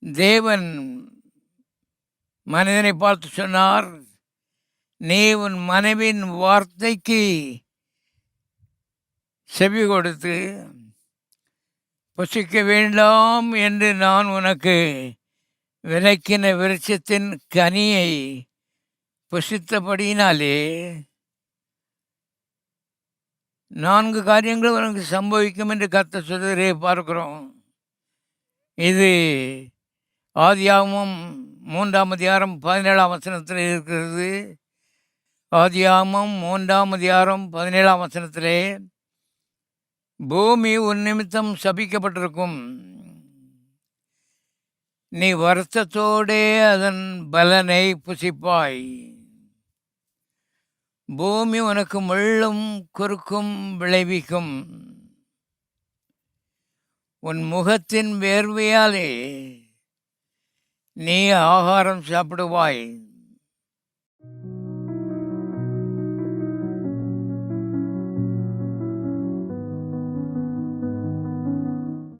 தேவன் மனிதனை பார்த்து சொன்னார், நீ உன் மனைவியின் வார்த்தைக்கு செவி கொடுத்து புசிக்க வேண்டாம் என்று நான் உனக்கு விலக்கின விருட்சத்தின் கனியை புசித்தபடியினாலே 4 காரியங்கள் உனக்கு சம்பவிக்கும் என்று கர்த்தர் சொல்வதை பார்க்கிறோம். இது ஆதியாகமம் 3ஆம் அதிகாரம் 17ஆம் வசனத்தில் இருக்கிறது. ஆதியாகமம் 3ஆம் அதிகாரம் 17ஆம் வசனத்திலே, பூமி உன் நிமித்தம் சபிக்கப்பட்டிருக்கும், நீ வருத்தத்தோடே அதன் பலனை புசிப்பாய். பூமி உனக்கு முள்ளும் குறுக்கும் விளைவிக்கும், உன் முகத்தின் வேர்வையாலே நீ ஆகாரம் சாப்பிடுவாய்.